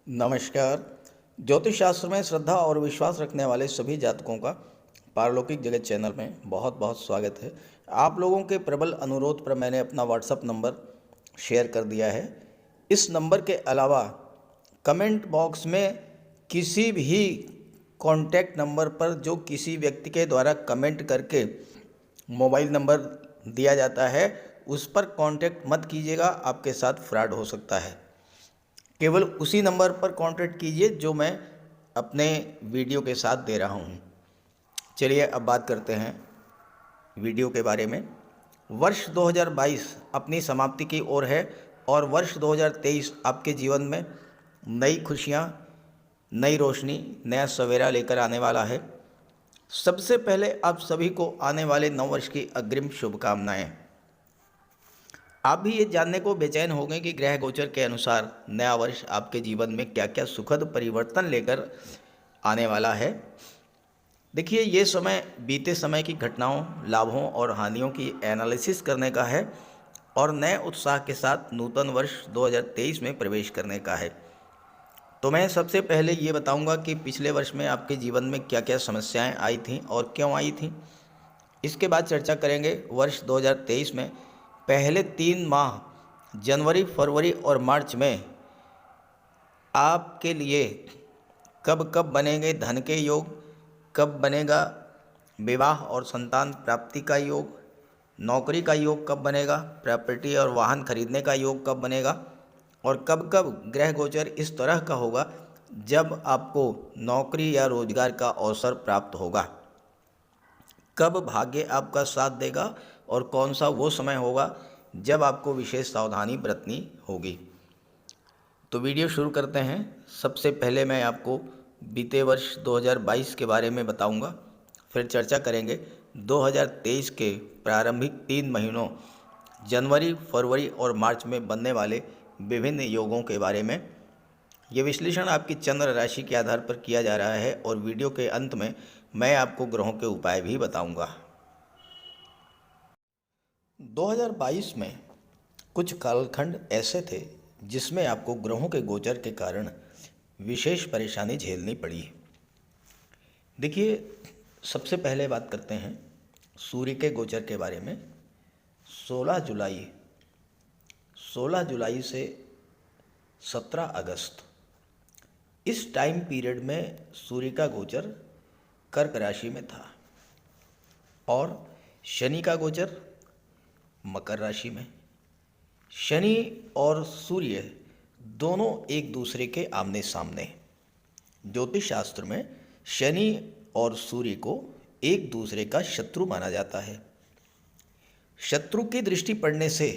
नमस्कार। ज्योतिष शास्त्र में श्रद्धा और विश्वास रखने वाले सभी जातकों का पारलौकिक जगत चैनल में बहुत बहुत स्वागत है। आप लोगों के प्रबल अनुरोध पर मैंने अपना व्हाट्सएप नंबर शेयर कर दिया है। इस नंबर के अलावा कमेंट बॉक्स में किसी भी कॉन्टैक्ट नंबर पर जो किसी व्यक्ति के द्वारा कमेंट करके मोबाइल नंबर दिया जाता है उस पर कांटेक्ट मत कीजिएगा, आपके साथ फ्रॉड हो सकता है। केवल उसी नंबर पर कांटेक्ट कीजिए जो मैं अपने वीडियो के साथ दे रहा हूँ। चलिए अब बात करते हैं वीडियो के बारे में। वर्ष 2022 अपनी समाप्ति की ओर है और वर्ष 2023 आपके जीवन में नई खुशियाँ, नई रोशनी, नया सवेरा लेकर आने वाला है। सबसे पहले आप सभी को आने वाले नव वर्ष की अग्रिम शुभकामनाएं। आप भी ये जानने को बेचैन होंगे कि ग्रह गोचर के अनुसार नया वर्ष आपके जीवन में क्या क्या सुखद परिवर्तन लेकर आने वाला है। देखिए, ये समय बीते समय की घटनाओं, लाभों और हानियों की एनालिसिस करने का है और नए उत्साह के साथ नूतन वर्ष 2023 में प्रवेश करने का है। तो मैं सबसे पहले ये बताऊंगा कि पिछले वर्ष में आपके जीवन में क्या क्या समस्याएं आई थीं और क्यों आई थीं। इसके बाद चर्चा करेंगे वर्ष 2023 में पहले 3 माह जनवरी, फरवरी और मार्च में आपके लिए कब कब बनेंगे धन के योग, कब बनेगा विवाह और संतान प्राप्ति का योग, नौकरी का योग कब बनेगा, प्रॉपर्टी और वाहन खरीदने का योग कब बनेगा और कब कब ग्रह गोचर इस तरह का होगा जब आपको नौकरी या रोजगार का अवसर प्राप्त होगा, कब भाग्य आपका साथ देगा और कौन सा वो समय होगा जब आपको विशेष सावधानी बरतनी होगी। तो वीडियो शुरू करते हैं। सबसे पहले मैं आपको बीते वर्ष 2022 के बारे में बताऊंगा, फिर चर्चा करेंगे 2023 के प्रारंभिक 3 महीनों जनवरी, फरवरी और मार्च में बनने वाले विभिन्न योगों के बारे में। ये विश्लेषण आपकी चंद्र राशि के आधार पर किया जा रहा है और वीडियो के अंत में मैं आपको ग्रहों के उपाय भी बताऊंगा। 2022 में कुछ कालखंड ऐसे थे जिसमें आपको ग्रहों के गोचर के कारण विशेष परेशानी झेलनी पड़ी। देखिए, सबसे पहले बात करते हैं सूर्य के गोचर के बारे में। 16 जुलाई 16 जुलाई से 17 अगस्त इस टाइम पीरियड में सूर्य का गोचर कर्क राशि में था और शनि का गोचर मकर राशि में। शनि और सूर्य दोनों एक दूसरे के आमने सामने। ज्योतिष शास्त्र में शनि और सूर्य को एक दूसरे का शत्रु माना जाता है। शत्रु की दृष्टि पड़ने से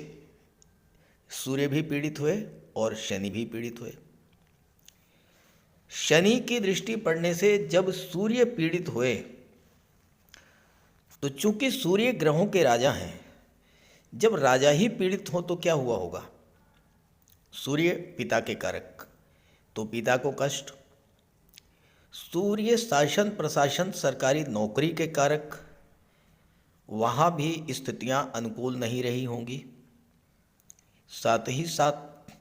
सूर्य भी पीड़ित हुए और शनि भी पीड़ित हुए। शनि की दृष्टि पड़ने से जब सूर्य पीड़ित हुए तो चूंकि सूर्य ग्रहों के राजा हैं, जब राजा ही पीड़ित हो तो क्या हुआ होगा। सूर्य पिता के कारक, तो पिता को कष्ट। सूर्य शासन प्रशासन सरकारी नौकरी के कारक, वहाँ भी स्थितियाँ अनुकूल नहीं रही होंगी। साथ ही साथ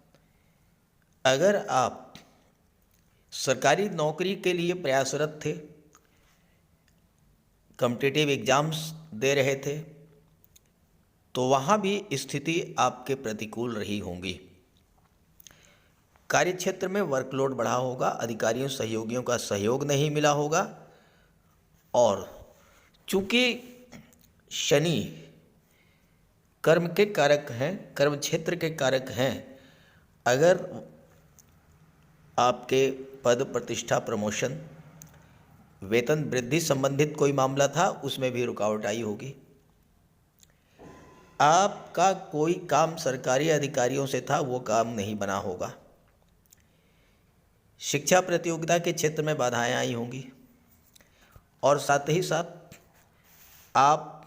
अगर आप सरकारी नौकरी के लिए प्रयासरत थे, कॉम्पिटिटिव एग्जाम्स दे रहे थे, तो वहाँ भी स्थिति आपके प्रतिकूल रही होंगी। कार्यक्षेत्र में वर्कलोड बढ़ा होगा, अधिकारियों सहयोगियों का सहयोग नहीं मिला होगा और चूंकि शनि कर्म के कारक हैं, कर्म क्षेत्र के कारक हैं, अगर आपके पद प्रतिष्ठा, प्रमोशन, वेतन वृद्धि संबंधित कोई मामला था उसमें भी रुकावट आई होगी। आपका कोई काम सरकारी अधिकारियों से था, वो काम नहीं बना होगा। शिक्षा प्रतियोगिता के क्षेत्र में बाधाएं आई होंगी और साथ ही साथ आप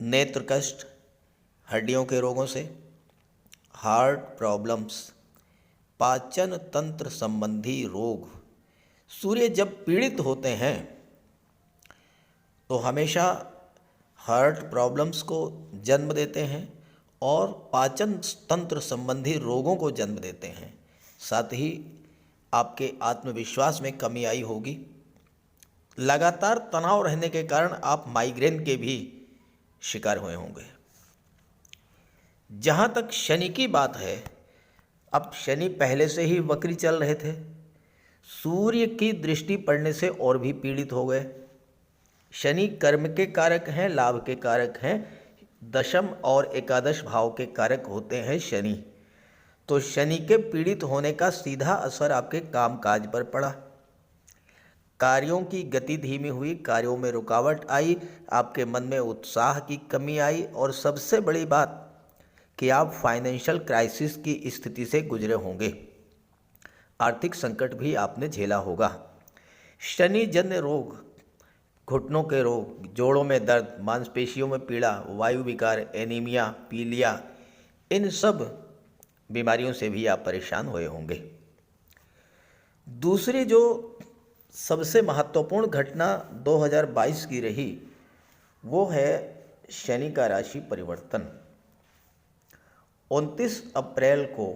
नेत्र कष्ट, हड्डियों के रोगों से, हार्ट प्रॉब्लम्स, पाचन तंत्र संबंधी रोग, सूर्य जब पीड़ित होते हैं तो हमेशा हार्ट प्रॉब्लम्स को जन्म देते हैं और पाचन तंत्र संबंधी रोगों को जन्म देते हैं। साथ ही आपके आत्मविश्वास में कमी आई होगी। लगातार तनाव रहने के कारण आप माइग्रेन के भी शिकार हुए होंगे। जहाँ तक शनि की बात है, अब शनि पहले से ही वक्री चल रहे थे, सूर्य की दृष्टि पड़ने से और भी पीड़ित हो गए। शनि कर्म के कारक हैं, लाभ के कारक हैं, दशम और एकादश भाव के कारक होते हैं शनि। तो शनि के पीड़ित होने का सीधा असर आपके कामकाज पर पड़ा। कार्यों की गति धीमी हुई, कार्यों में रुकावट आई, आपके मन में उत्साह की कमी आई और सबसे बड़ी बात कि आप फाइनेंशियल क्राइसिस की स्थिति से गुजरे होंगे। आर्थिक संकट भी आपने झेला होगा। शनि जन्य रोग, घुटनों के रोग, जोड़ों में दर्द, मांसपेशियों में पीड़ा, वायु विकार, एनीमिया, पीलिया, इन सब बीमारियों से भी आप परेशान हुए होंगे। दूसरी जो सबसे महत्वपूर्ण घटना 2022 की रही वो है शनि का राशि परिवर्तन। 29 अप्रैल को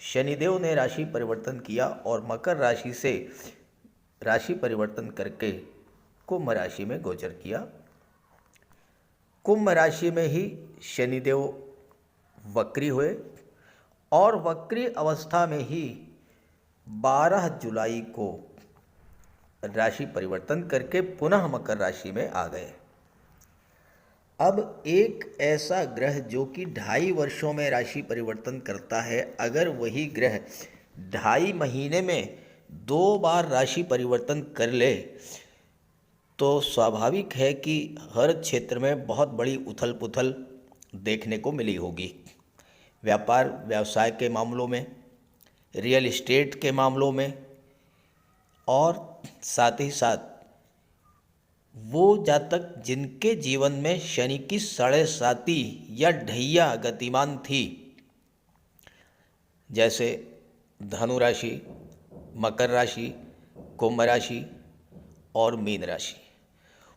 शनिदेव ने राशि परिवर्तन किया और मकर राशि से राशि परिवर्तन करके कुंभ राशि में गोचर किया। कुंभ राशि में ही शनिदेव वक्री हुए और वक्री अवस्था में ही 12 जुलाई को राशि परिवर्तन करके पुनः मकर राशि में आ गए। अब एक ऐसा ग्रह जो कि 2.5 वर्षों में राशि परिवर्तन करता है, अगर वही ग्रह 2.5 महीने में 2 बार राशि परिवर्तन कर ले तो स्वाभाविक है कि हर क्षेत्र में बहुत बड़ी उथल पुथल देखने को मिली होगी। व्यापार व्यवसाय के मामलों में, रियल एस्टेट के मामलों में और साथ ही साथ वो जातक जिनके जीवन में शनि की 7.5 या ढैया गतिमान थी, जैसे धनु राशि, मकर राशि, कुंभ राशि और मीन राशि,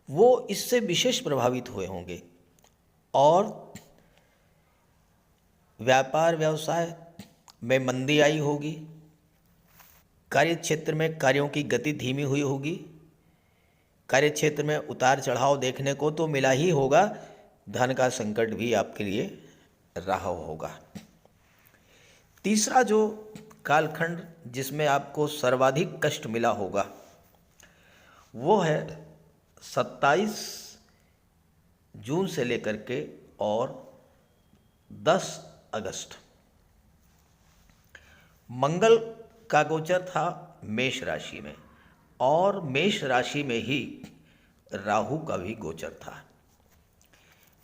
वो इससे विशेष प्रभावित हुए होंगे और व्यापार व्यवसाय में मंदी आई होगी। कार्य क्षेत्र में कार्यों की गति धीमी हुई होगी। कार्य क्षेत्र में उतार चढ़ाव देखने को तो मिला ही होगा, धन का संकट भी आपके लिए रहा होगा। तीसरा जो कालखंड जिसमें आपको सर्वाधिक कष्ट मिला होगा वो है 27 जून से लेकर के और 10 अगस्त। मंगल का गोचर था मेष राशि में और मेष राशि में ही राहु का भी गोचर था।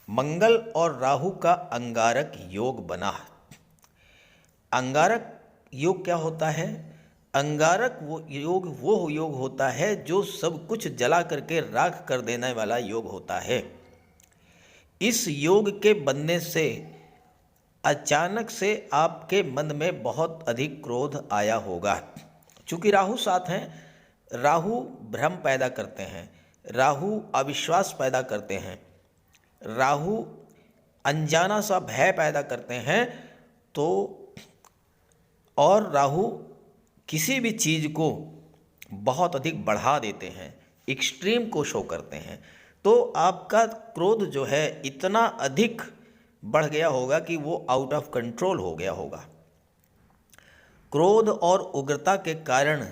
मंगल और राहु का अंगारक योग बना। अंगारक योग क्या होता है? अंगारक वो योग होता है जो सब कुछ जला करके राख कर देने वाला योग होता है। इस योग के बनने से अचानक से आपके मन में बहुत अधिक क्रोध आया होगा। चूँकि राहु साथ हैं, राहु भ्रम पैदा करते हैं, राहु अविश्वास पैदा करते हैं, राहु अनजाना सा भय पैदा करते हैं। तो और राहु किसी भी चीज़ को बहुत अधिक बढ़ा देते हैं, एक्सट्रीम को शो करते हैं। तो आपका क्रोध जो है इतना अधिक बढ़ गया होगा कि वो आउट ऑफ कंट्रोल हो गया होगा। क्रोध और उग्रता के कारण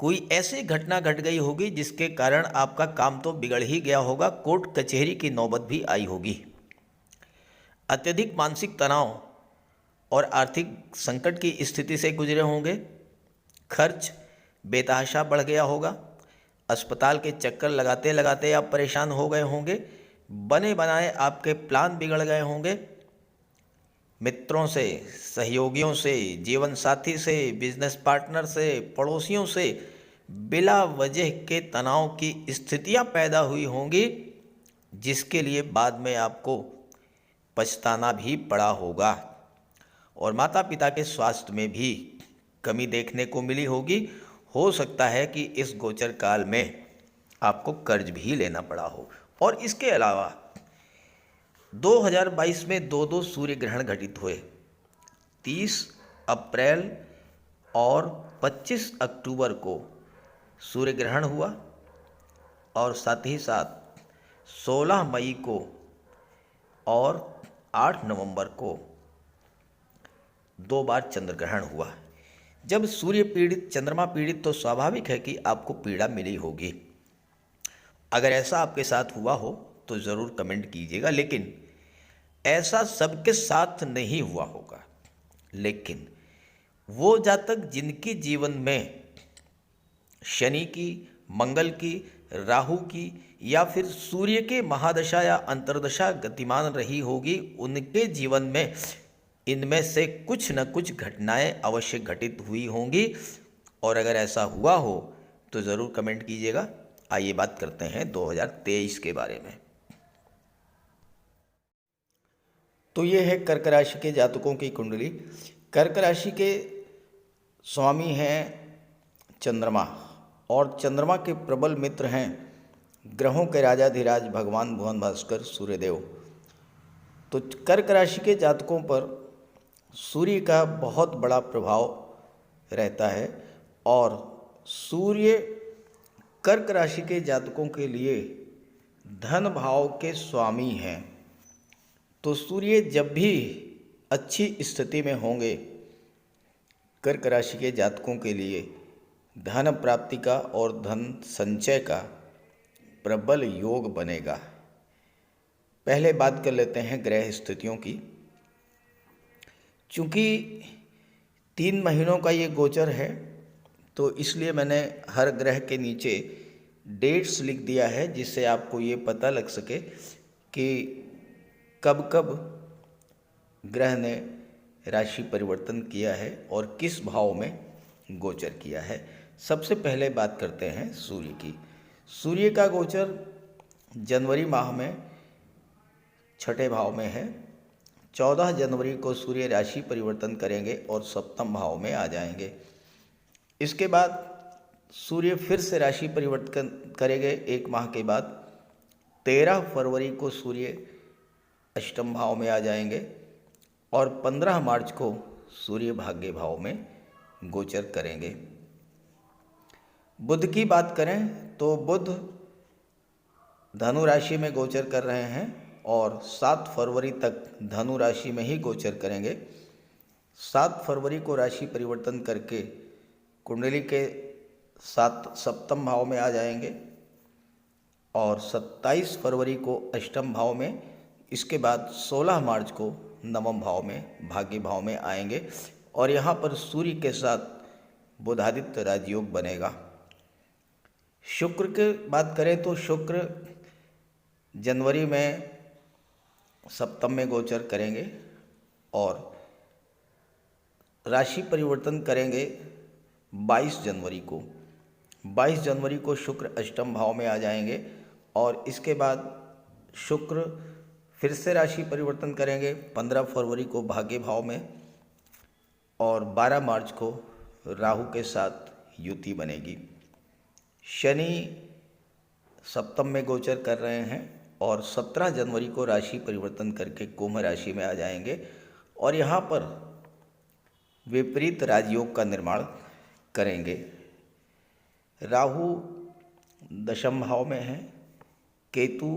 कोई ऐसी घटना घट गई होगी जिसके कारण आपका काम तो बिगड़ ही गया होगा, कोर्ट कचहरी की नौबत भी आई होगी। अत्यधिक मानसिक तनाव और आर्थिक संकट की स्थिति से गुजरे होंगे। खर्च बेतहाशा बढ़ गया होगा। अस्पताल के चक्कर लगाते लगाते आप परेशान हो गए होंगे। बने बनाए आपके प्लान बिगड़ गए होंगे। मित्रों से, सहयोगियों से, जीवन साथी से, बिजनेस पार्टनर से, पड़ोसियों से बिला वजह के तनाव की स्थितियां पैदा हुई होंगी, जिसके लिए बाद में आपको पछताना भी पड़ा होगा। और माता पिता के स्वास्थ्य में भी कमी देखने को मिली होगी। हो सकता है कि इस गोचर काल में आपको कर्ज भी लेना पड़ा हो। और इसके अलावा 2022 में 2 सूर्य ग्रहण घटित हुए। 30 अप्रैल और 25 अक्टूबर को सूर्य ग्रहण हुआ और साथ ही साथ 16 मई को और 8 नवंबर को 2 बार चंद्र ग्रहण हुआ। जब सूर्य पीड़ित, चंद्रमा पीड़ित, तो स्वाभाविक है कि आपको पीड़ा मिली होगी। अगर ऐसा आपके साथ हुआ हो तो ज़रूर कमेंट कीजिएगा। लेकिन ऐसा सबके साथ नहीं हुआ होगा। लेकिन वो जातक जिनके जीवन में शनि की, मंगल की, राहु की या फिर सूर्य के महादशा या अंतर्दशा गतिमान रही होगी, उनके जीवन में इनमें से कुछ न कुछ घटनाएं अवश्य घटित हुई होंगी। और अगर ऐसा हुआ हो तो ज़रूर कमेंट कीजिएगा। आइए बात करते हैं 2023 के बारे में। तो ये है कर्क राशि के जातकों की कुंडली। कर्क राशि के स्वामी हैं चंद्रमा, और चंद्रमा के प्रबल मित्र हैं ग्रहों के राजाधिराज भगवान भुवन भास्कर सूर्यदेव। तो कर्क राशि के जातकों पर सूर्य का बहुत बड़ा प्रभाव रहता है, और सूर्य कर्क राशि के जातकों के लिए धन भाव के स्वामी हैं। तो सूर्य जब भी अच्छी स्थिति में होंगे, कर्क राशि के जातकों के लिए धन प्राप्ति का और धन संचय का प्रबल योग बनेगा। पहले बात कर लेते हैं ग्रह स्थितियों की। चूँकि 3 महीनों का ये गोचर है, तो इसलिए मैंने हर ग्रह के नीचे डेट्स लिख दिया है, जिससे आपको ये पता लग सके कि कब कब ग्रह ने राशि परिवर्तन किया है और किस भाव में गोचर किया है। सबसे पहले बात करते हैं सूर्य की। सूर्य का गोचर जनवरी माह में 6ठे भाव में है। 14 जनवरी को सूर्य राशि परिवर्तन करेंगे और सप्तम भाव में आ जाएंगे। इसके बाद सूर्य फिर से राशि परिवर्तन करेंगे 1 माह के बाद। 13 फरवरी को सूर्य अष्टम भाव में आ जाएंगे और 15 मार्च को सूर्य भाग्य भाव में गोचर करेंगे। बुध की बात करें तो बुध धनु राशि में गोचर कर रहे हैं और 7 फरवरी तक धनु राशि में ही गोचर करेंगे। 7 फरवरी को राशि परिवर्तन करके कुंडली के सप्तम भाव में आ जाएंगे और 27 फरवरी को अष्टम भाव में। इसके बाद 16 मार्च को नवम भाव में, भाग्य भाव में आएंगे और यहाँ पर सूर्य के साथ बुधादित्य राजयोग बनेगा। शुक्र की बात करें तो शुक्र जनवरी में सप्तम में गोचर करेंगे और राशि परिवर्तन करेंगे 22 जनवरी को। 22 जनवरी को शुक्र अष्टम भाव में आ जाएंगे और इसके बाद शुक्र फिर से राशि परिवर्तन करेंगे 15 फरवरी को भाग्य भाव में और 12 मार्च को राहु के साथ युति बनेगी। शनि सप्तम में गोचर कर रहे हैं और 17 जनवरी को राशि परिवर्तन करके कुंभ राशि में आ जाएंगे और यहाँ पर विपरीत राजयोग का निर्माण करेंगे। राहु दशम भाव में है, केतु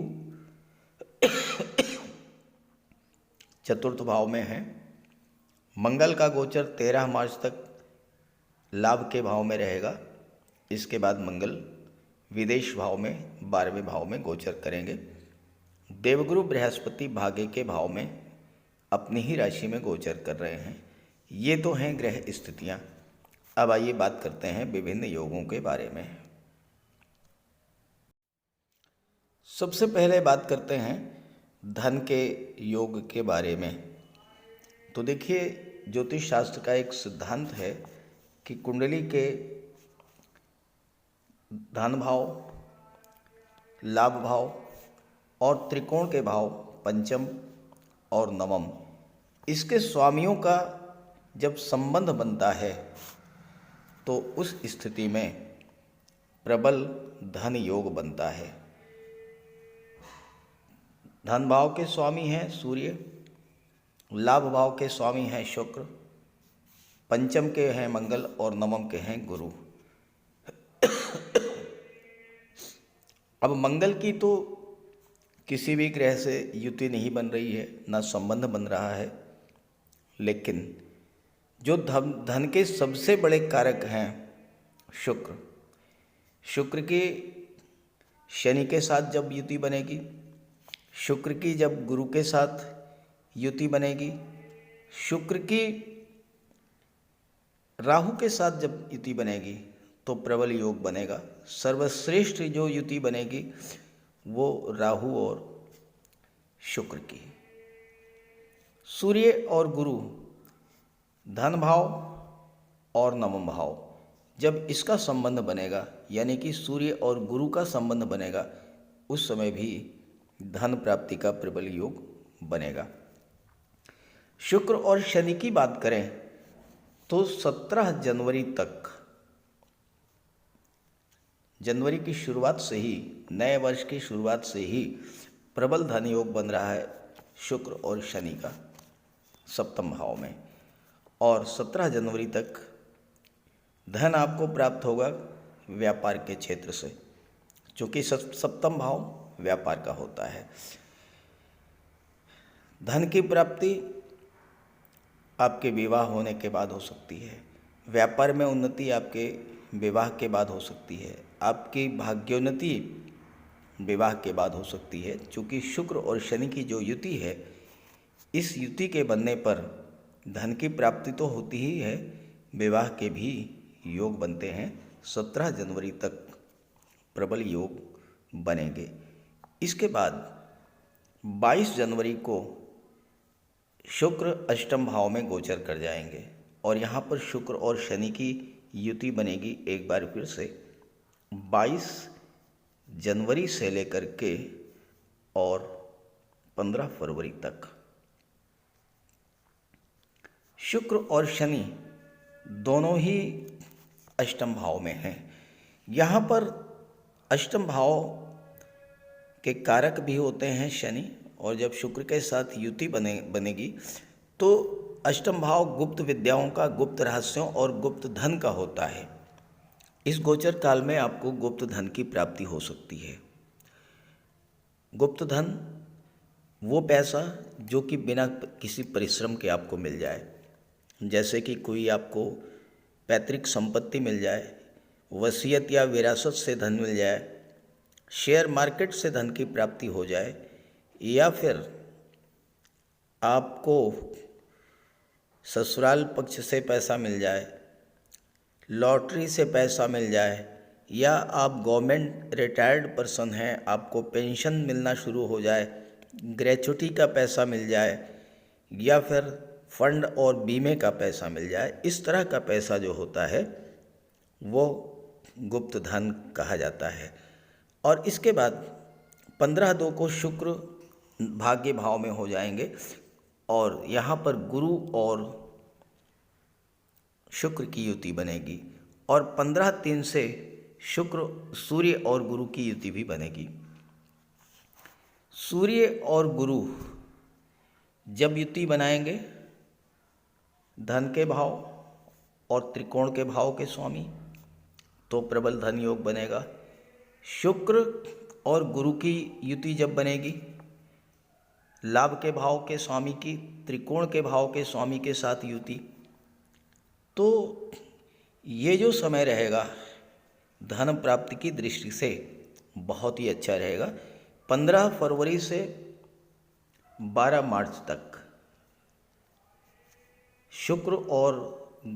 चतुर्थ भाव में है। मंगल का गोचर 13 मार्च तक लाभ के भाव में रहेगा। इसके बाद मंगल विदेश भाव में 12वें भाव में गोचर करेंगे। देवगुरु बृहस्पति भाग्य के भाव में अपनी ही राशि में गोचर कर रहे हैं। ये तो हैं ग्रह स्थितियाँ। अब आइए बात करते हैं विभिन्न योगों के बारे में। सबसे पहले बात करते हैं धन के योग के बारे में। तो देखिए, ज्योतिष शास्त्र का एक सिद्धांत है कि कुंडली के धन भाव, लाभ भाव और त्रिकोण के भाव पंचम और नवम, इसके स्वामियों का जब संबंध बनता है तो उस स्थिति में प्रबल धन योग बनता है। धन भाव के स्वामी हैं सूर्य, लाभ भाव के स्वामी हैं शुक्र, पंचम के हैं मंगल और नवम के हैं गुरु। अब मंगल की तो किसी भी ग्रह से युति नहीं बन रही है, ना संबंध बन रहा है, लेकिन जो धन के सबसे बड़े कारक हैं शुक्र, शुक्र की शनि के साथ जब युति बनेगी, शुक्र की जब गुरु के साथ युति बनेगी, शुक्र की राहु के साथ जब युति बनेगी तो प्रबल योग बनेगा। सर्वश्रेष्ठ जो युति बनेगी वो राहु और शुक्र की। सूर्य और गुरु धन भाव और नवम भाव, जब इसका संबंध बनेगा यानी कि सूर्य और गुरु का संबंध बनेगा, उस समय भी धन प्राप्ति का प्रबल योग बनेगा। शुक्र और शनि की बात करें तो 17 जनवरी तक, जनवरी की शुरुआत से ही, नए वर्ष की शुरुआत से ही प्रबल धन योग बन रहा है शुक्र और शनि का सप्तम भाव में, और 17 जनवरी तक धन आपको प्राप्त होगा व्यापार के क्षेत्र से, क्योंकि सप्तम भाव व्यापार का होता है। धन की प्राप्ति आपके विवाह होने के बाद हो सकती है, व्यापार में उन्नति आपके विवाह के बाद हो सकती है, आपकी भाग्योन्नति विवाह के बाद हो सकती है। चूँकि शुक्र और शनि की जो युति है, इस युति के बनने पर धन की प्राप्ति तो होती ही है, विवाह के भी योग बनते हैं। 17 जनवरी तक प्रबल योग बनेंगे। इसके बाद 22 जनवरी को शुक्र अष्टम भाव में गोचर कर जाएंगे और यहाँ पर शुक्र और शनि की युति बनेगी एक बार फिर से 22 जनवरी से लेकर के और 15 फरवरी तक। शुक्र और शनि दोनों ही अष्टम भाव में हैं। यहाँ पर अष्टम भाव के कारक भी होते हैं शनि, और जब शुक्र के साथ युति बनेगी तो अष्टम भाव गुप्त विद्याओं का, गुप्त रहस्यों और गुप्त धन का होता है। इस गोचर काल में आपको गुप्त धन की प्राप्ति हो सकती है। गुप्त धन वो पैसा जो कि बिना किसी परिश्रम के आपको मिल जाए, जैसे कि कोई आपको पैतृक संपत्ति मिल जाए, वसीयत या विरासत से धन मिल जाए, शेयर मार्केट से धन की प्राप्ति हो जाए, या फिर आपको ससुराल पक्ष से पैसा मिल जाए, लॉटरी से पैसा मिल जाए, या आप गवर्नमेंट रिटायर्ड पर्सन हैं, आपको पेंशन मिलना शुरू हो जाए, ग्रेच्युटी का पैसा मिल जाए, या फिर फंड और बीमे का पैसा मिल जाए। इस तरह का पैसा जो होता है वो गुप्त धन कहा जाता है। और इसके बाद 15/2 को शुक्र भाग्य भाव में हो जाएंगे और यहाँ पर गुरु और शुक्र की युति बनेगी, और 15/3 से शुक्र, सूर्य और गुरु की युति भी बनेगी। सूर्य और गुरु जब युति बनाएंगे, धन के भाव और त्रिकोण के भाव के स्वामी, तो प्रबल धन योग बनेगा। शुक्र और गुरु की युति जब बनेगी, लाभ के भाव के स्वामी की त्रिकोण के भाव के स्वामी के साथ युति, तो ये जो समय रहेगा धन प्राप्ति की दृष्टि से बहुत ही अच्छा रहेगा। 15 फरवरी से 12 मार्च तक शुक्र और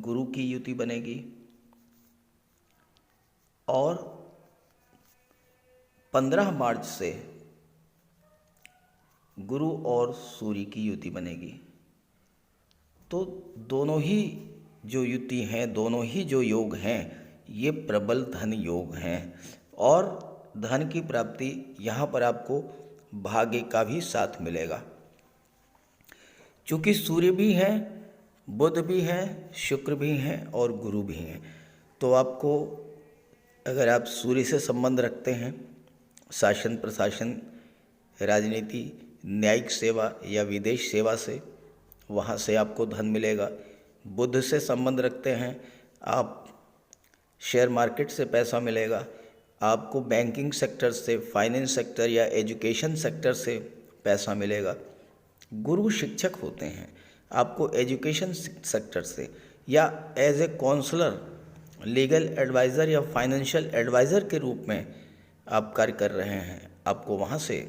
गुरु की युति बनेगी, और 15 मार्च से गुरु और सूर्य की युति बनेगी। तो दोनों ही जो युति हैं, दोनों ही जो योग हैं, ये प्रबल धन योग हैं, और धन की प्राप्ति यहाँ पर आपको भाग्य का भी साथ मिलेगा। चूँकि सूर्य भी हैं, बुध भी हैं, शुक्र भी हैं और गुरु भी हैं, तो आपको, अगर आप सूर्य से संबंध रखते हैं, शासन प्रशासन, राजनीति, न्यायिक सेवा या विदेश सेवा से, वहाँ से आपको धन मिलेगा। बुध से संबंध रखते हैं, आप शेयर मार्केट से पैसा मिलेगा, आपको बैंकिंग सेक्टर से, फाइनेंस सेक्टर या एजुकेशन सेक्टर से पैसा मिलेगा। गुरु शिक्षक होते हैं, आपको एजुकेशन सेक्टर से या as a counsellor, legal adviser या फाइनेंशियल एडवाइज़र के रूप में आप कार्य कर रहे हैं, आपको वहाँ से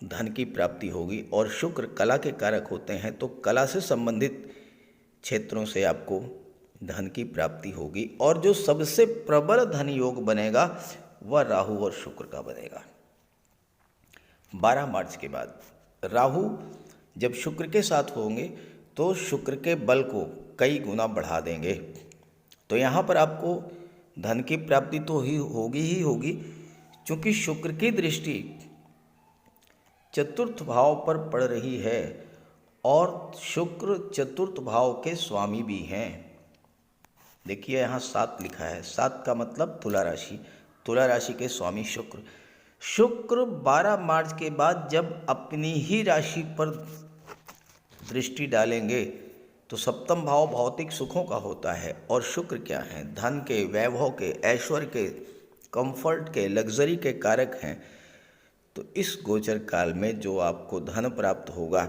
धन की प्राप्ति होगी। और शुक्र कला के कारक होते हैं, तो कला से संबंधित क्षेत्रों से आपको धन की प्राप्ति होगी। और जो सबसे प्रबल धन योग बनेगा वह राहु और शुक्र का बनेगा। 12 मार्च के बाद राहु जब शुक्र के साथ होंगे तो शुक्र के बल को कई गुना बढ़ा देंगे। तो यहाँ पर आपको धन की प्राप्ति तो ही होगी, क्योंकि शुक्र की दृष्टि चतुर्थ भाव पर पड़ रही है और शुक्र चतुर्थ भाव के स्वामी भी हैं। देखिए यहाँ 7 लिखा है, 7 का मतलब तुला राशि, तुला राशि के स्वामी शुक्र। शुक्र 12 मार्च के बाद जब अपनी ही राशि पर दृष्टि डालेंगे तो सप्तम भाव भौतिक सुखों का होता है, और शुक्र क्या है, धन के, वैभव के, ऐश्वर्य के, कंफर्ट के, लग्जरी के कारक हैं। तो इस गोचर काल में जो आपको धन प्राप्त होगा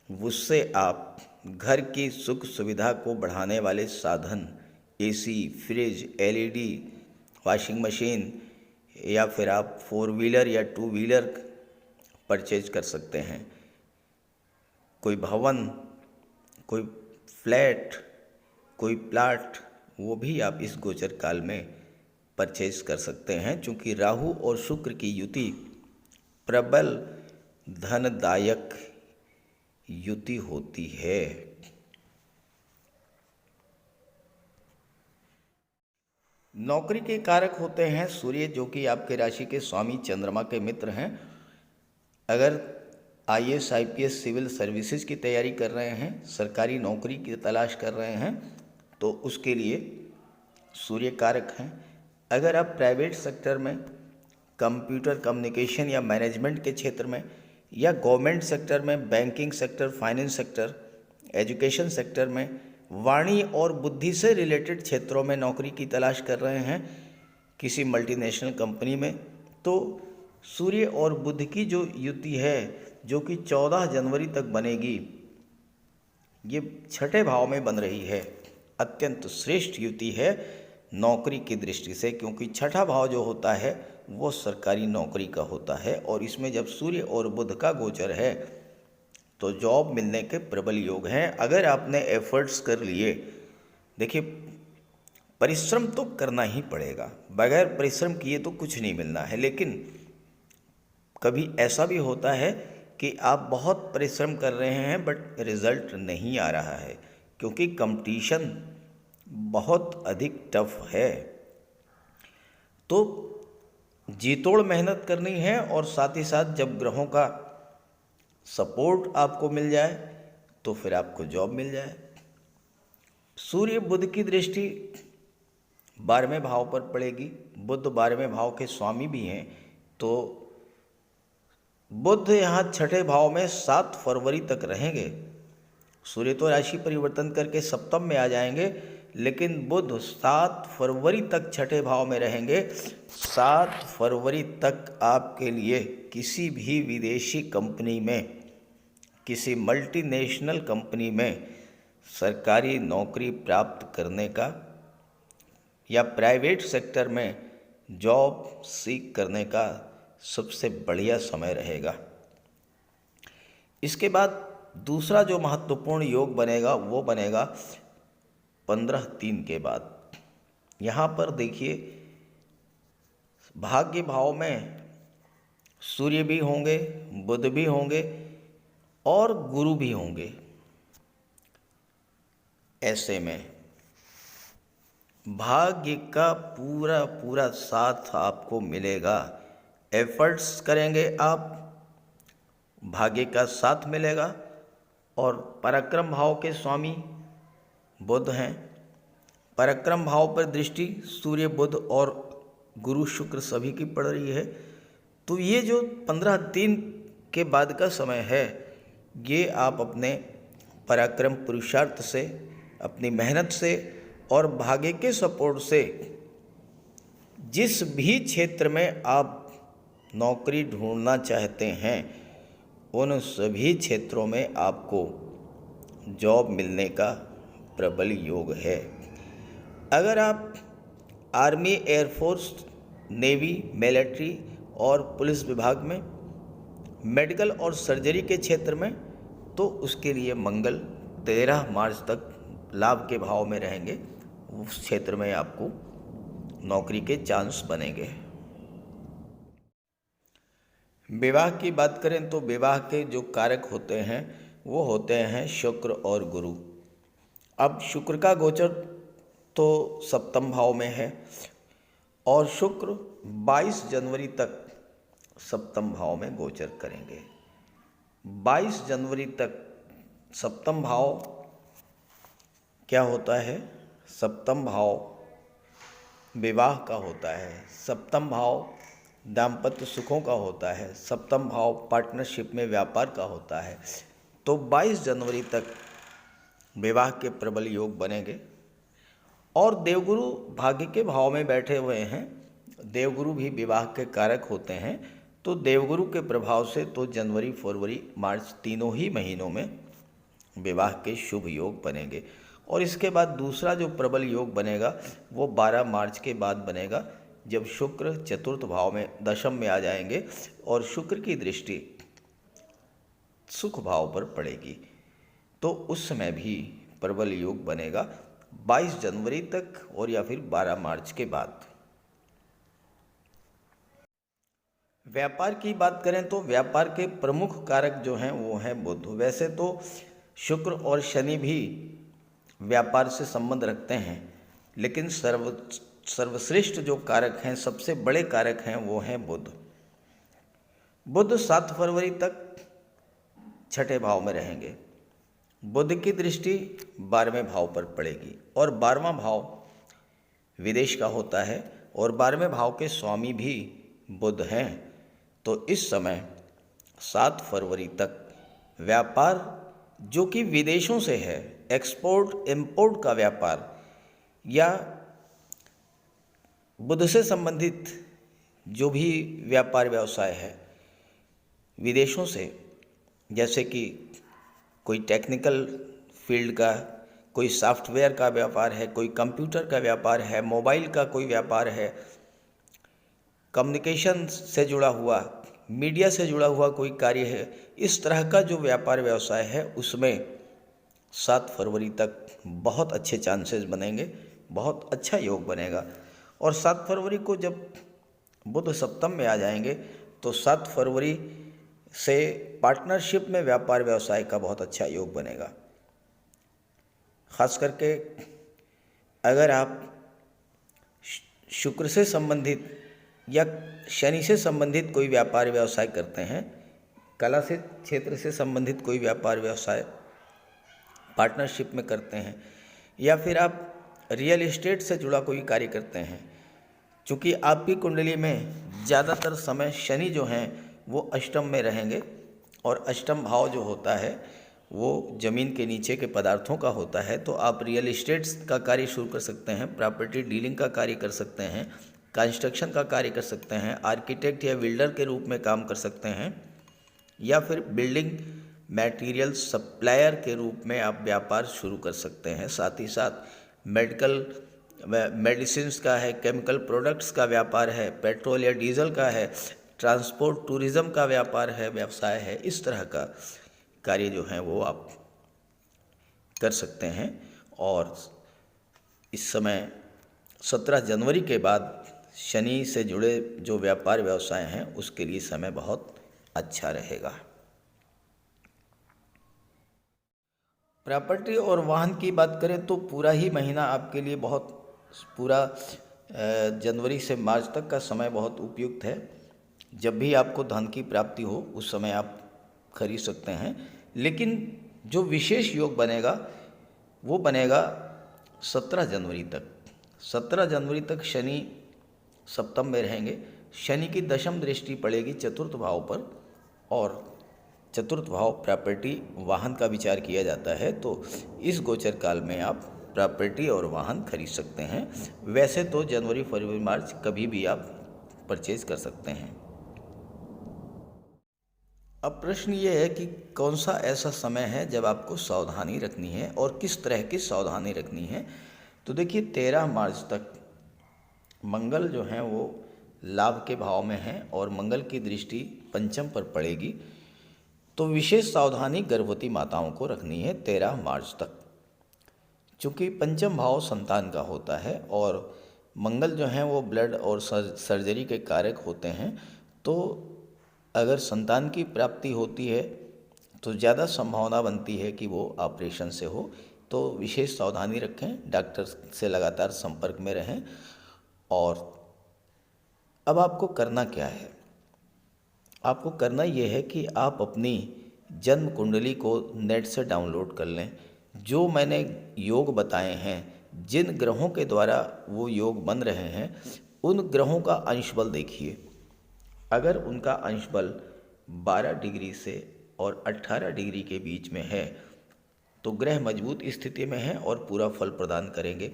उससे आप घर की सुख सुविधा को बढ़ाने वाले साधन, AC, fridge, LED, washing machine या फिर आप 4 व्हीलर या 2 व्हीलर परचेज कर सकते हैं। कोई भवन, कोई फ्लैट, कोई प्लाट, वो भी आप इस गोचर काल में परचेज कर सकते हैं, क्योंकि राहु और शुक्र की युति प्रबल धनदायक युति होती है। नौकरी के कारक होते हैं सूर्य, जो कि आपके राशि के स्वामी चंद्रमा के मित्र हैं। अगर आईएएस, आईपीएस, सिविल सर्विसेज की तैयारी कर रहे हैं, सरकारी नौकरी की तलाश कर रहे हैं, तो उसके लिए सूर्य कारक हैं। अगर आप प्राइवेट सेक्टर में, कंप्यूटर कम्युनिकेशन या मैनेजमेंट के क्षेत्र में, या गवर्नमेंट सेक्टर में, banking sector, finance sector, education sector में, वाणी और बुद्धि से रिलेटेड क्षेत्रों में नौकरी की तलाश कर रहे हैं किसी मल्टीनेशनल कंपनी में, तो सूर्य और बुध की जो युति है, जो कि 14 जनवरी तक बनेगी, ये 6ठे भाव में बन रही है। अत्यंत श्रेष्ठ युति है नौकरी की दृष्टि से, क्योंकि 6ठा भाव जो होता है वो सरकारी नौकरी का होता है, और इसमें जब सूर्य और बुध का गोचर है तो जॉब मिलने के प्रबल योग हैं। अगर आपने एफर्ट्स कर लिए, देखिए परिश्रम तो करना ही पड़ेगा, बगैर परिश्रम किए तो कुछ नहीं मिलना है। लेकिन कभी ऐसा भी होता है कि आप बहुत परिश्रम कर रहे हैं बट रिजल्ट नहीं आ रहा है, क्योंकि कंपटीशन बहुत अधिक टफ है। तो जीतोड़ मेहनत करनी है, और साथ ही साथ जब ग्रहों का सपोर्ट आपको मिल जाए तो फिर आपको जॉब मिल जाए। सूर्य बुध की दृष्टि 12वें भाव पर पड़ेगी। बुध 12वें भाव के स्वामी भी हैं, तो बुध यहाँ 6ठे भाव में 7 फरवरी तक रहेंगे। सूर्य तो राशि परिवर्तन करके सप्तम में आ जाएंगे, लेकिन बुध 7 फरवरी तक 6ठे भाव में रहेंगे। 7 फरवरी तक आपके लिए किसी भी विदेशी कंपनी में, किसी मल्टीनेशनल कंपनी में सरकारी नौकरी प्राप्त करने का या प्राइवेट सेक्टर में जॉब सीख करने का सबसे बढ़िया समय रहेगा। इसके बाद दूसरा जो महत्वपूर्ण योग बनेगा वो बनेगा 15/3 के बाद। यहाँ पर देखिए भाग्य भाव में सूर्य भी होंगे, बुध भी होंगे और गुरु भी होंगे। ऐसे में भाग्य का पूरा पूरा साथ आपको मिलेगा। एफर्ट्स करेंगे आप, भाग्य का साथ मिलेगा। और पराक्रम भाव के स्वामी बुध हैं। पराक्रम भाव पर दृष्टि सूर्य, बुध और गुरु, शुक्र सभी की पड़ रही है। तो ये जो 15/3 के बाद का समय है, ये आप अपने पराक्रम पुरुषार्थ से अपनी मेहनत से और भाग्य के सपोर्ट से जिस भी क्षेत्र में आप नौकरी ढूंढना चाहते हैं उन सभी क्षेत्रों में आपको जॉब मिलने का प्रबल योग है। अगर आप आर्मी, एयरफोर्स, नेवी, मिलिट्री और पुलिस विभाग में, मेडिकल और सर्जरी के क्षेत्र में, तो उसके लिए मंगल 13 मार्च तक लाभ के भाव में रहेंगे। उस क्षेत्र में आपको नौकरी के चांस बनेंगे। विवाह की बात करें तो विवाह के जो कारक होते हैं वो होते हैं शुक्र और गुरु। अब शुक्र का गोचर तो सप्तम भाव में है और शुक्र 22 जनवरी तक सप्तम भाव में गोचर करेंगे। 22 जनवरी तक सप्तम भाव क्या होता है? सप्तम भाव विवाह का होता है, सप्तम भाव दाम्पत्य सुखों का होता है, सप्तम भाव पार्टनरशिप में व्यापार का होता है। तो 22 जनवरी तक विवाह के प्रबल योग बनेंगे। और देवगुरु भाग्य के भाव में बैठे हुए हैं, देवगुरु भी विवाह के कारक होते हैं। तो देवगुरु के प्रभाव से तो जनवरी, फरवरी, मार्च तीनों ही महीनों में विवाह के शुभ योग बनेंगे। और इसके बाद दूसरा जो प्रबल योग बनेगा वो 12 मार्च के बाद बनेगा, जब शुक्र चतुर्थ भाव में दशम में आ जाएंगे और शुक्र की दृष्टि सुख भाव पर पड़ेगी। तो उस समय भी प्रबल योग बनेगा 22 जनवरी तक और या फिर 12 मार्च के बाद। व्यापार की बात करें तो व्यापार के प्रमुख कारक जो हैं वो हैं बुध। वैसे तो शुक्र और शनि भी व्यापार से संबंध रखते हैं, लेकिन सर्वश्रेष्ठ जो कारक हैं, सबसे बड़े कारक हैं, वो हैं बुध। बुध 7 फरवरी तक छठे भाव में रहेंगे। बुध की दृष्टि 12वें भाव पर पड़ेगी और 12वां भाव विदेश का होता है और 12वें भाव के स्वामी भी बुध हैं। तो इस समय 7 फरवरी तक व्यापार जो कि विदेशों से है, एक्सपोर्ट इंपोर्ट का व्यापार या बुध से संबंधित जो भी व्यापार व्यवसाय है विदेशों से, जैसे कि कोई टेक्निकल फील्ड का, कोई सॉफ्टवेयर का व्यापार है, कोई कंप्यूटर का व्यापार है, मोबाइल का कोई व्यापार है, कम्युनिकेशन से जुड़ा हुआ, मीडिया से जुड़ा हुआ कोई कार्य है, इस तरह का जो व्यापार व्यवसाय है उसमें 7 फरवरी तक बहुत अच्छे चांसेस बनेंगे, बहुत अच्छा योग बनेगा। और 7 फरवरी को जब बुध सप्तम में आ जाएंगे तो 7 फरवरी से पार्टनरशिप में व्यापार व्यवसाय का बहुत अच्छा योग बनेगा। ख़ास करके अगर आप शुक्र से संबंधित या शनि से संबंधित कोई व्यापार व्यवसाय करते हैं, कला से क्षेत्र से संबंधित कोई व्यापार व्यवसाय पार्टनरशिप में करते हैं, या फिर आप रियल एस्टेट से जुड़ा कोई कार्य करते हैं, चूँकि आपकी कुंडली में ज़्यादातर समय शनि जो हैं वो अष्टम में रहेंगे और अष्टम भाव जो होता है वो ज़मीन के नीचे के पदार्थों का होता है। तो आप रियल एस्टेट्स का कार्य शुरू कर सकते हैं, प्रॉपर्टी डीलिंग का कार्य कर सकते हैं, कंस्ट्रक्शन का कार्य कर सकते हैं, आर्किटेक्ट या बिल्डर के रूप में काम कर सकते हैं, या फिर बिल्डिंग मटेरियल सप्लायर के रूप में आप व्यापार शुरू कर सकते हैं। साथ ही साथ मेडिसिन्स का है, केमिकल प्रोडक्ट्स का व्यापार है, पेट्रोल या डीजल का है, ट्रांसपोर्ट टूरिज़्म का व्यापार है, व्यवसाय है। इस तरह का कार्य जो है वो आप कर सकते हैं। और इस समय 17 जनवरी के बाद शनि से जुड़े जो व्यापार व्यवसाय हैं उसके लिए समय बहुत अच्छा रहेगा। प्रॉपर्टी और वाहन की बात करें तो पूरा ही महीना आपके लिए पूरा जनवरी से मार्च तक का समय बहुत उपयुक्त है। जब भी आपको धन की प्राप्ति हो उस समय आप खरीद सकते हैं। लेकिन जो विशेष योग बनेगा वो बनेगा 17 जनवरी तक। 17 जनवरी तक शनि सप्तम में रहेंगे। शनि की दशम दृष्टि पड़ेगी चतुर्थ भाव पर और चतुर्थ भाव प्रॉपर्टी वाहन का विचार किया जाता है। तो इस गोचर काल में आप प्रॉपर्टी और वाहन खरीद सकते हैं। वैसे तो जनवरी, फरवरी, मार्च कभी भी आप परचेज कर सकते हैं। अब प्रश्न ये है कि कौन सा ऐसा समय है जब आपको सावधानी रखनी है और किस तरह की सावधानी रखनी है। तो देखिए, 13 मार्च तक मंगल जो हैं वो लाभ के भाव में हैं और मंगल की दृष्टि पंचम पर पड़ेगी। तो विशेष सावधानी गर्भवती माताओं को रखनी है 13 मार्च तक, चूँकि पंचम भाव संतान का होता है और मंगल जो हैं वो ब्लड और सर्जरी के कारक होते हैं। तो अगर संतान की प्राप्ति होती है तो ज़्यादा संभावना बनती है कि वो ऑपरेशन से हो। तो विशेष सावधानी रखें, डॉक्टर से लगातार संपर्क में रहें। और अब आपको करना क्या है? आपको करना ये है कि आप अपनी जन्म कुंडली को नेट से डाउनलोड कर लें। जो मैंने योग बताए हैं, जिन ग्रहों के द्वारा वो योग बन रहे हैं, उन ग्रहों का अंश बल देखिए। अगर उनका अंश बल 12 डिग्री से और 18 डिग्री के बीच में है तो ग्रह मजबूत स्थिति में है और पूरा फल प्रदान करेंगे।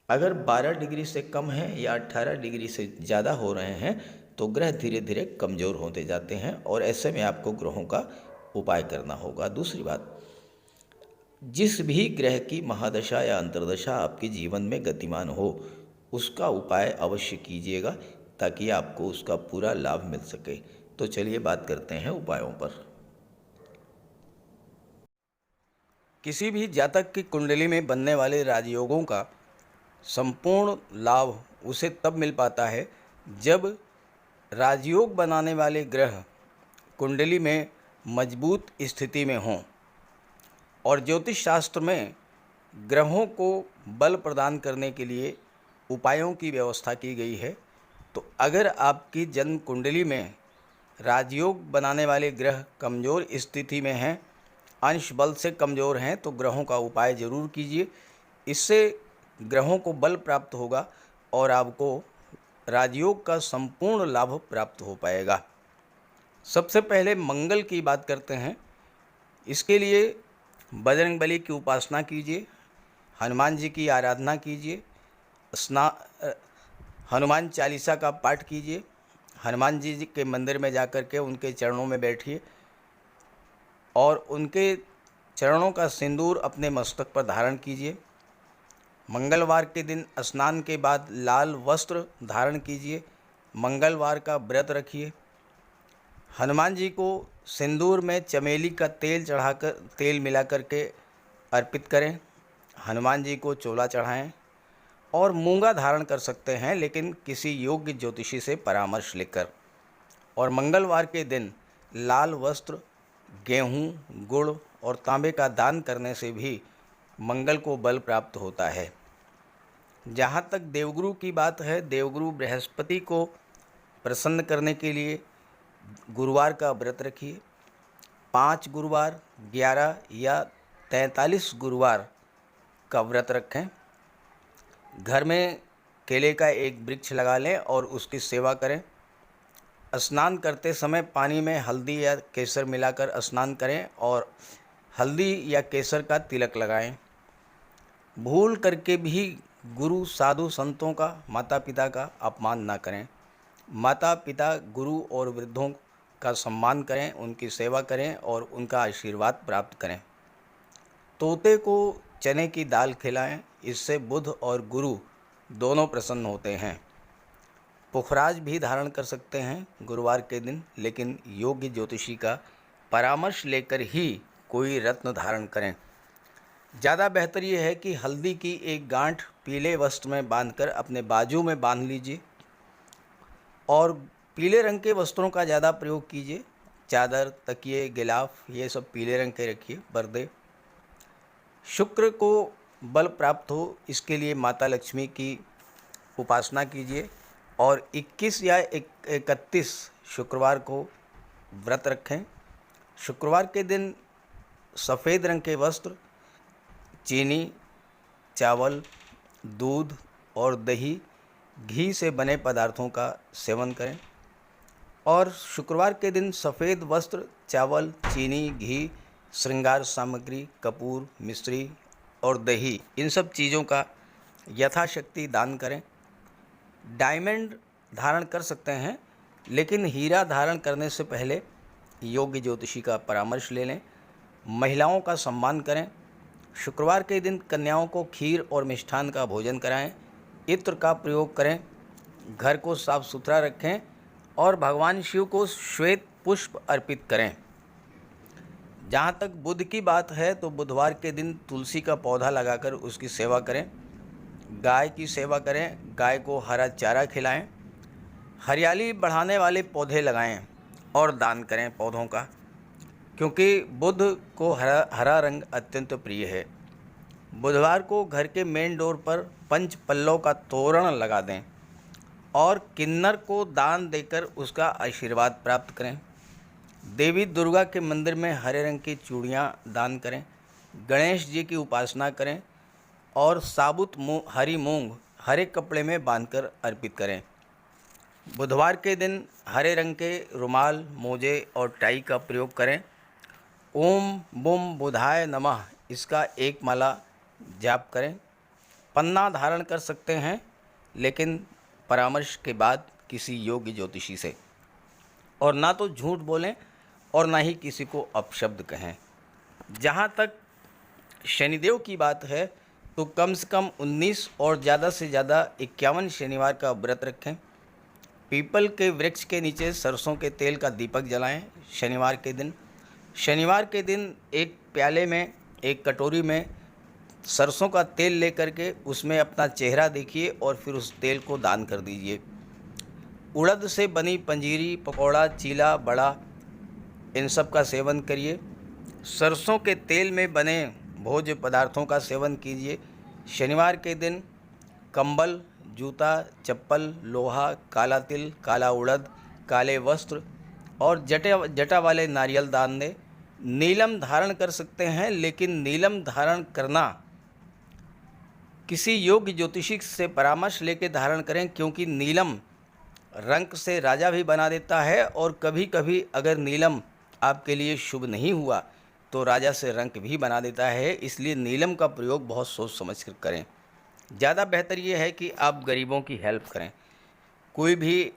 अगर 12 डिग्री से कम है या 18 डिग्री से ज़्यादा हो रहे हैं तो ग्रह धीरे धीरे कमज़ोर होते जाते हैं और ऐसे में आपको ग्रहों का उपाय करना होगा। दूसरी बात, जिस भी ग्रह की महादशा या अंतर्दशा आपके जीवन में गतिमान हो, उसका उपाय अवश्य कीजिएगा ताकि आपको उसका पूरा लाभ मिल सके। तो चलिए बात करते हैं उपायों पर। किसी भी जातक की कुंडली में बनने वाले राजयोगों का संपूर्ण लाभ उसे तब मिल पाता है जब राजयोग बनाने वाले ग्रह कुंडली में मजबूत स्थिति में हों। और ज्योतिष शास्त्र में ग्रहों को बल प्रदान करने के लिए उपायों की व्यवस्था की गई है। तो अगर आपकी जन्म कुंडली में राजयोग बनाने वाले ग्रह कमज़ोर स्थिति में हैं, अंश बल से कमज़ोर हैं, तो ग्रहों का उपाय ज़रूर कीजिए। इससे ग्रहों को बल प्राप्त होगा और आपको राजयोग का संपूर्ण लाभ प्राप्त हो पाएगा। सबसे पहले मंगल की बात करते हैं। इसके लिए बजरंगबली की उपासना कीजिए, हनुमान जी की आराधना कीजिए, हनुमान चालीसा का पाठ कीजिए, हनुमान जी के मंदिर में जाकर के उनके चरणों में बैठिए और उनके चरणों का सिंदूर अपने मस्तक पर धारण कीजिए। मंगलवार के दिन स्नान के बाद लाल वस्त्र धारण कीजिए, मंगलवार का व्रत रखिए। हनुमान जी को सिंदूर में चमेली का तेल मिला करके अर्पित करें। हनुमान जी को चोला चढ़ाएं और मूंगा धारण कर सकते हैं, लेकिन किसी योग्य ज्योतिषी से परामर्श लेकर। और मंगलवार के दिन लाल वस्त्र, गेहूँ, गुड़ और तांबे का दान करने से भी मंगल को बल प्राप्त होता है। जहाँ तक देवगुरु की बात है, देवगुरु बृहस्पति को प्रसन्न करने के लिए गुरुवार का व्रत रखिए। 5 गुरुवार, 11 या 43 गुरुवार का व्रत रखें। घर में केले का एक वृक्ष लगा लें और उसकी सेवा करें। स्नान करते समय पानी में हल्दी या केसर मिलाकर स्नान करें और हल्दी या केसर का तिलक लगाएं। भूल करके भी गुरु, साधु, संतों का, माता पिता का अपमान ना करें। माता पिता, गुरु और वृद्धों का सम्मान करें, उनकी सेवा करें और उनका आशीर्वाद प्राप्त करें। तोते को चने की दाल खिलाएं, इससे बुध और गुरु दोनों प्रसन्न होते हैं। पुखराज भी धारण कर सकते हैं गुरुवार के दिन, लेकिन योग्य ज्योतिषी का परामर्श लेकर ही कोई रत्न धारण करें। ज़्यादा बेहतर ये है कि हल्दी की एक गांठ पीले वस्त्र में बांधकर अपने बाजू में बांध लीजिए और पीले रंग के वस्त्रों का ज़्यादा प्रयोग कीजिए। चादर, तकिए, गिलाफ ये सब पीले रंग के रखिए, पर्दे। शुक्र को बल प्राप्त हो, इसके लिए माता लक्ष्मी की उपासना कीजिए और 21 या 31 शुक्रवार को व्रत रखें। शुक्रवार के दिन सफ़ेद रंग के वस्त्र, चीनी, चावल, दूध और दही, घी से बने पदार्थों का सेवन करें। और शुक्रवार के दिन सफ़ेद वस्त्र, चावल, चीनी, घी, श्रृंगार सामग्री, कपूर, मिश्री और दही, इन सब चीज़ों का यथाशक्ति दान करें। डायमंड धारण कर सकते हैं, लेकिन हीरा धारण करने से पहले योग्य ज्योतिषी का परामर्श ले लें। महिलाओं का सम्मान करें। शुक्रवार के दिन कन्याओं को खीर और मिष्ठान का भोजन कराएं। इत्र का प्रयोग करें। घर को साफ सुथरा रखें और भगवान शिव को श्वेत पुष्प अर्पित करें। जहाँ तक बुध की बात है तो बुधवार के दिन तुलसी का पौधा लगाकर उसकी सेवा करें। गाय की सेवा करें। गाय को हरा चारा खिलाएं। हरियाली बढ़ाने वाले पौधे लगाएं और दान करें पौधों का, क्योंकि बुध को हरा रंग अत्यंत प्रिय है। बुधवार को घर के मेन डोर पर पंच पल्लव का तोरण लगा दें और किन्नर को दान देकर उसका आशीर्वाद प्राप्त करें। देवी दुर्गा के मंदिर में हरे रंग की चूड़ियाँ दान करें। गणेश जी की उपासना करें और साबुत हरी मूंग हरे कपड़े में बांधकर अर्पित करें। बुधवार के दिन हरे रंग के रुमाल, मोजे और टाई का प्रयोग करें। ओम बुम बुधाय नमः इसका एक माला जाप करें। पन्ना धारण कर सकते हैं, लेकिन परामर्श के बाद किसी योग्य ज्योतिषी से। और ना तो झूठ बोलें और ना ही किसी को अपशब्द कहें। जहाँ तक शनिदेव की बात है तो कम से कम 19 और ज़्यादा से ज़्यादा 51 शनिवार का व्रत रखें। पीपल के वृक्ष के नीचे सरसों के तेल का दीपक जलाएं शनिवार के दिन। शनिवार के दिन एक प्याले में, एक कटोरी में सरसों का तेल लेकर के उसमें अपना चेहरा देखिए और फिर उस तेल को दान कर दीजिए। उड़द से बनी पंजीरी, पकौड़ा, चीला, बड़ा, इन सब का सेवन करिए। सरसों के तेल में बने भोज्य पदार्थों का सेवन कीजिए। शनिवार के दिन कंबल, जूता, चप्पल, लोहा, काला तिल, काला उड़द, काले वस्त्र और जटा वाले नारियल दान दें। नीलम धारण कर सकते हैं, लेकिन नीलम धारण करना किसी योग्य ज्योतिषी से परामर्श लेकर धारण करें, क्योंकि नीलम रंग से राजा भी बना देता है और कभी कभी अगर नीलम आपके लिए शुभ नहीं हुआ तो राजा से रंक भी बना देता है। इसलिए नीलम का प्रयोग बहुत सोच समझ कर करें। ज़्यादा बेहतर ये है कि आप गरीबों की हेल्प करें। कोई भी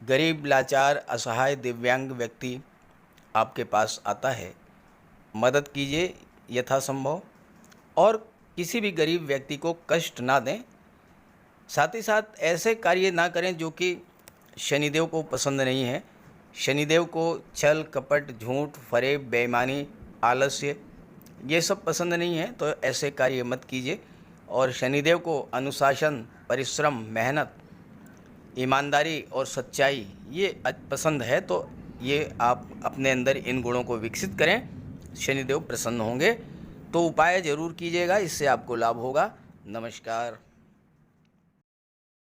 गरीब, लाचार, असहाय, दिव्यांग व्यक्ति आपके पास आता है, मदद कीजिए यथासंभव और किसी भी गरीब व्यक्ति को कष्ट ना दें। साथ ही साथ ऐसे कार्य ना करें जो कि शनिदेव को पसंद नहीं है। शनिदेव को छल, कपट, झूठ, फरेब, बेईमानी, आलस्य ये सब पसंद नहीं है, तो ऐसे कार्य मत कीजिए। और शनिदेव को अनुशासन, परिश्रम, मेहनत, ईमानदारी और सच्चाई ये पसंद है, तो ये आप अपने अंदर इन गुणों को विकसित करें, शनिदेव प्रसन्न होंगे। तो उपाय ज़रूर कीजिएगा, इससे आपको लाभ होगा। नमस्कार।